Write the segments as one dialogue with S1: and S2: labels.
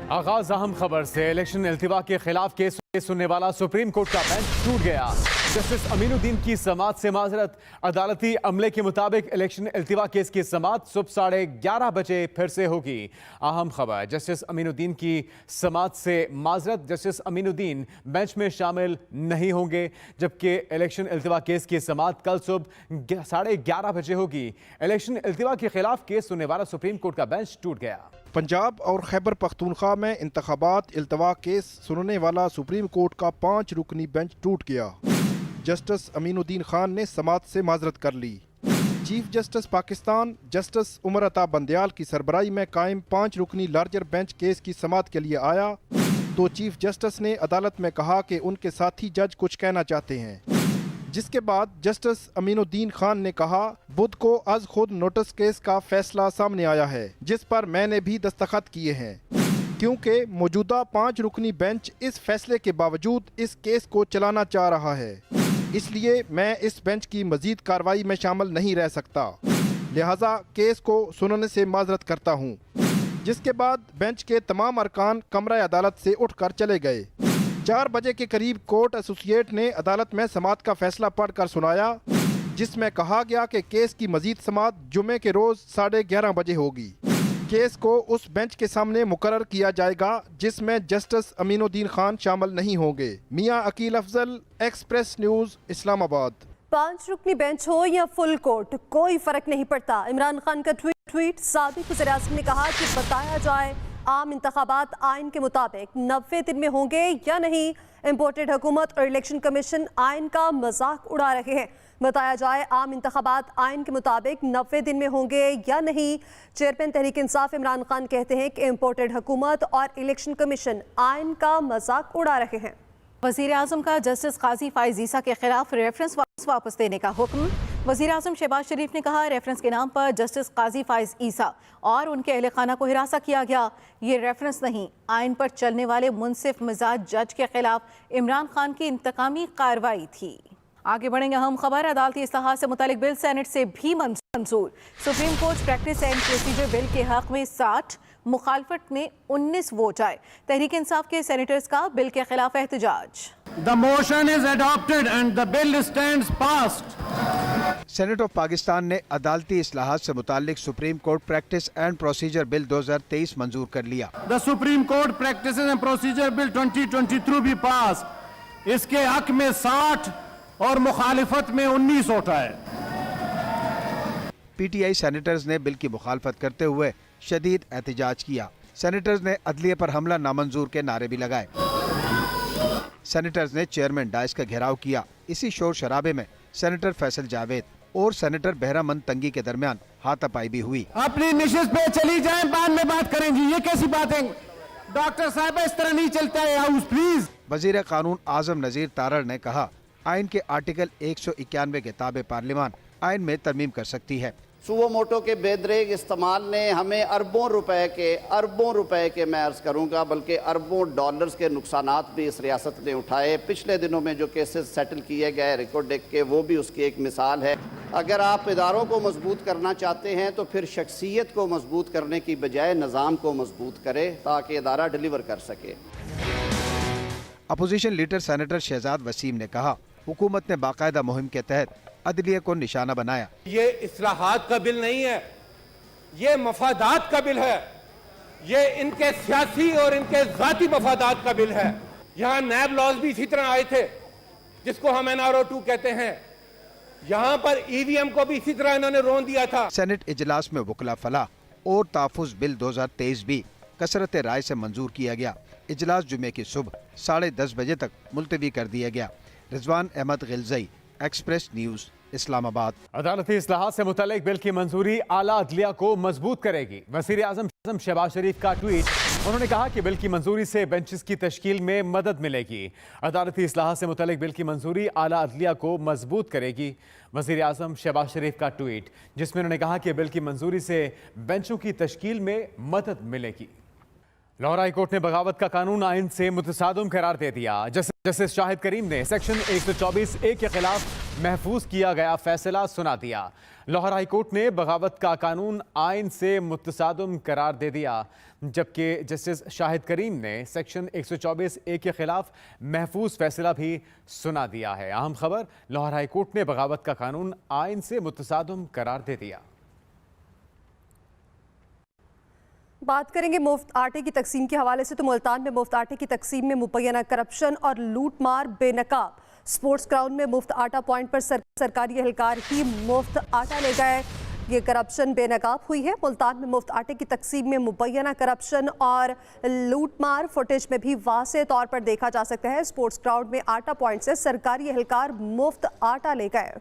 S1: आगाज अहम खबर से। इलेक्शन इल्तिवा के खिलाफ केस सुनने वाला सुप्रीम कोर्ट का बेंच टूट गया। जस्टिस अमीनुद्दीन की समाअत से माजरत। अदालती अमले के मुताबिक इलेक्शन इल्तिवा केस की समाअत सुबह 11:30 बजे फिर से होगी। अहम खबर, जस्टिस अमीनुद्दीन की समाअत से माजरत। जस्टिस अमीनुद्दीन बेंच में शामिल नहीं होंगे, जबकि इलेक्शन इल्तिवा केस की समाअत कल सुबह 11:30 बजे होगी। इलेक्शन इल्तिवा के खिलाफ केस सुनने वाला सुप्रीम कोर्ट का बेंच टूट गया।
S2: पंजाब और खैबर पख्तूनख्वा में इंतखाबात इल्तवा केस सुनने वाला सुप्रीम कोर्ट का 5 रुकनी बेंच टूट गया। जस्टिस अमीनुद्दीन खान ने समाअत से माजरत कर ली। Chief justice Pakistan justice Umar Ata Bandial की सरबराही में कायम 5 रुकनी लार्जर बेंच केस की समाअत के लिए आया तो चीफ जस्टिस ने अदालत में कहा कि उनके साथी जज कुछ कहना चाहते हैं, जिसके बाद जस्टिस अमीनुद्दीन खान ने कहा, बुध को आज खुद नोटिस केस का फैसला सामने आया है जिस पर मैंने भी दस्तखत किए हैं, क्योंकि मौजूदा 5 रुकनी बेंच इस फैसले के बावजूद इस केस को चलाना चाह रहा है, इसलिए मैं इस बेंच की मजीद कार्रवाई में शामिल नहीं रह सकता, लिहाजा केस को सुनने से माजरत करता हूँ। जिसके बाद बेंच के तमाम अरकान कमरा अदालत से उठकर चले गए। 4 बजे के करीब कोर्ट एसोसिएट ने अदालत में समाअत का फैसला पढ़कर सुनाया, जिसमें कहा गया कि केस की मजीद समाअत जुमे के रोज 11:30 बजे होगी। केस को उस बेंच के सामने मुकर्रर किया जाएगा जिसमें जस्टिस अमीनुद्दीन खान शामिल नहीं होंगे। Mian Aqeel Afzal, Express News, Islamabad.
S3: 5 रुकनी बेंच हो या फुल कोर्ट, कोई फर्क नहीं पड़ता। इमरान खान का ट्वीट। साबिक वज़ीर-ए-आज़म ने कहा कि बताया जाए आम इंतखाबात आइन के मुताबिक 90 दिन में होंगे या नहीं। इम्पोर्टेड हुकूमत और इलेक्शन कमीशन आइन का मजाक उड़ा रहे हैं। बताया जाए आम इंतखाबात आइन के मुताबिक 90 दिन में होंगे या नहीं। चेयरमैन तहरीक इंसाफ इमरान खान कहते हैं कि इम्पोर्टेड हुकूमत और इलेक्शन कमीशन आइन का मजाक उड़ा रहे हैं। वज़ीर आज़म का जस्टिस काजी फाइज ईसा के खिलाफ रेफरेंस वापस देने का हुक्म। वज़ीर आज़म शहबाज शरीफ ने कहा, रेफरेंस के नाम पर जस्टिस काजी फाइज ईसा और उनके अहले खाना को हिरासा किया गया। ये रेफरेंस नहीं, आइन पर चलने वाले मुनसिफ मिजाज जज के खिलाफ इमरान खान की इंतकामी कार्रवाई थी। आगे बढ़ेंगे अहम खबर। अदालती इस्लाहात से मुतालिक बिल सेनेट से भी मंजूर। Supreme court practice and procedure bill के हक में 60, मुखालफत में 19 वोट आए। तहरीक इंसाफ के सेनेटर्स का बिल के खिलाफ एहतजाज।
S4: The motion is adopted and the bill stands passed.
S2: Senate of Pakistan ने अदालती इस्लाहात से मुतालिक supreme court practice and procedure bill 2023 मंजूर कर लिया।
S4: The Supreme Court Practices and Procedure Bill 2023 भी पास। इसके हक में 60 और मुखालिफत में 19 वोट आए।
S2: पीटीआई सेनेटर्स ने बिल की मुखालफत करते हुए शदीद एहतजाज किया। सेनेटर्स ने अदलिये पर हमला नामंजूर के नारे भी लगाए। सेनेटर्स ने चेयरमैन डाइस का घेराव किया। इसी शोर शराबे में सेनेटर फैसल जावेद और सेनेटर बहरामंद तंगी के दरमियान हाथापाई भी हुई।
S4: अपनी निशिस्त पे चली जाएं, बाद में बात करेंगी। ये कैसी बात है डॉक्टर साहब, इस तरह नहीं चलता है हाउस, प्लीज।
S2: वजीर कानून आजम नजीर तारड़ ने कहा, आइन के आर्टिकल 191 के ताबे पार्लियामान आइन में तरमीम कर सकती है।
S5: सुओ मोटो के बेदरेग इस्तेमाल ने हमें अरबों रुपए के मैं अर्ज करूंगा बल्कि अरबों डॉलर्स के नुकसानात भी इस रियासत ने उठाए। पिछले दिनों में जो केसेस सेटल किए गए रिकॉर्ड डेक के, वो भी उसकी एक मिसाल है। अगर आप इदारों को मजबूत करना चाहते हैं तो फिर शख्सियत को मजबूत करने की बजाय निज़ाम को मजबूत करें ताकि इदारा डिलीवर कर सके।
S2: Opposition leader senator Shahzad Waseem ने कहा, हुकूमत ने बाकायदा मुहिम के तहत अदलिया को निशाना बनाया।
S6: ये इस्लाहात का बिल नहीं है, ये मफादात का बिल है। ये इनके सियासी और इनके जाती मफादात का बिल है। यहाँ नैब लॉज भी इसी तरह आए थे जिसको हम NRO2 कहते हैं। यहाँ पर EVM को भी इसी तरह इन्होंने रोन दिया था।
S2: सेनेट इजलास में वकला फलाह और ताफुज बिल 2023 भी कसरत राय से मंजूर किया गया। इजलास जुमे की सुबह 10:30 बजे तक मुलतवी कर दिया गया। Rizwan Ahmed Ghilzai, Express News, Islamabad.
S1: अदालती इस्लाहात से मुतालिक बिल की मंजूरी आला अदलिया को मजबूत करेगी। वज़ीर आज़म शहबाज शरीफ का ट्वीट। उन्होंने कहा कि बिल की मंजूरी से बेंचेस की तश्कील में मदद मिलेगी। अदालती इस्लाहात से मुतालिक बिल की मंजूरी आला अदलिया को मजबूत करेगी। वज़ीर आज़म शहबाज शरीफ का ट्वीट, जिसमें उन्होंने कहा कि बिल की मंजूरी से बेंचों की तश्कील में मदद मिलेगी। लाहौर हाई कोर्ट ने बगावत का कानून आइन से मुतसादम करार दे दिया। जस्टिस शाहिद करीम ने सेक्शन 124A के खिलाफ महफूज किया गया फैसला सुना दिया। लाहौर हाई कोर्ट ने बगावत का कानून आइन से मुतसादम करार दे दिया, जबकि जस्टिस शाहिद करीम ने सेक्शन 124A के खिलाफ महफूज फैसला भी सुना दिया है। अहम खबर, लाहौर हाई कोर्ट ने बगावत का कानून आइन से मुतसादम करार दे दिया।
S3: बात करेंगे मुफ्त आटे की तकसीम के हवाले से, तो मुल्तान में मुफ्त आटे की तकसीम में मुबैना करप्शन और लूट मार बेनकाब। स्पोर्ट्स ग्राउंड में मुफ्त आटा पॉइंट पर सरकारी एहलकार ही मुफ्त आटा ले गए। ये करप्शन बेनकाब हुई है। मुल्तान में मुफ्त आटे की तकसीम में मुबैना करप्शन और लूट मार फुटेज में भी वाज़ेह तौर पर देखा जा सकता है। स्पोर्ट्स ग्राउंड में आटा पॉइंट से सरकारी एहलकार मुफ्त आटा ले गए।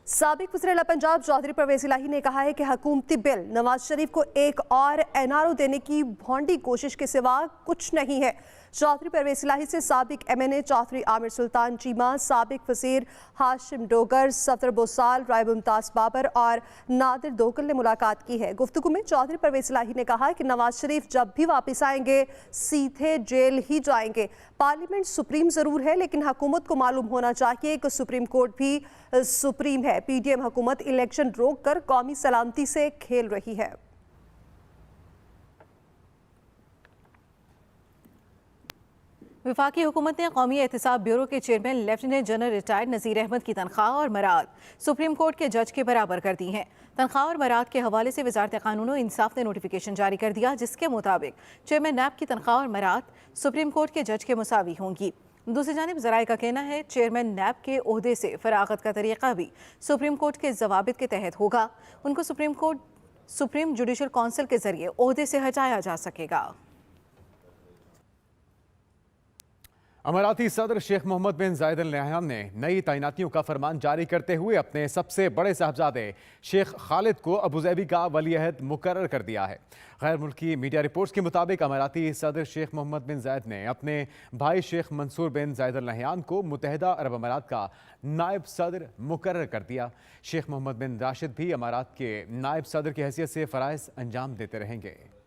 S3: साबिक वज़ीर पंजाब चौधरी परवेज़ इलाही ने कहा है कि हुकूमती बिल नवाज शरीफ को एक और NRO देने की भोंडी कोशिश के सिवा कुछ नहीं है। चौधरी परवेज़ इलाही से साबिक MNA चौधरी आमिर सुल्तान चीमा, साबिक वज़ीर हाशिम डोगर, सफदर बोसाल, राय मुमताज़ बाबर और नादिर दोगल ने मुलाकात की है। गुफ्तगू में चौधरी परवेज़ इलाही ने कहा कि नवाज शरीफ जब भी वापस आएंगे सीधे जेल ही जाएंगे। पार्लियामेंट सुप्रीम ज़रूर है, लेकिन हुकूमत को मालूम होना चाहिए कि सुप्रीम कोर्ट भी सुप्रीम है। PDM हुकूमत इलेक्शन रोक कर कौमी सलामती से खेल रही है।
S7: वफाकी हुकूमत ने कौमी एहतसाब ब्यूरो के चेयरमैन लेफ्टिनेंट जनरल रिटायर्ड नज़ीर अहमद की तनख्वाह और मराद सुप्रीम कोर्ट के जज के बराबर कर दी हैं। तनख्वाह और मराद के हवाले से वजारत कानून और इंसाफ ने नोटिफिकेशन जारी कर दिया, जिसके मुताबिक चेयरमैन नैब की तनख्वाह और मराद सुप्रीम कोर्ट के जज के मुसावी होंगी। दूसरी जानिब ज़राए का कहना है चेयरमैन नैब के ओहदे से फरागत का तरीका भी सुप्रीम कोर्ट के जवाबित के तहत होगा। उनको सुप्रीम जुडिशल काउंसिल के जरिए ओहदे से हटाया जा सकेगा।
S1: अमाराती सदर शेख मोहम्मद बिन जायद अल नहयान ने नई तैनातियों का फरमान जारी करते हुए अपने सबसे बड़े साहबजादे शेख खालिद को अबूज़ैबी का वली-अहद मुकर्रर कर दिया है। गैर मुल्की मीडिया रिपोर्ट्स के मुताबिक अमाराती सदर शेख मोहम्मद बिन जायद ने अपने भाई शेख मंसूर बिन जायद अल नहयान को मुत्तहिदा अरब अमारात का नायब सदर मुकर्रर कर दिया। शेख मोहम्मद बिन राशिद भी अमारात के नायब सदर की हैसियत से फ़राइज़ अंजाम देते रहेंगे।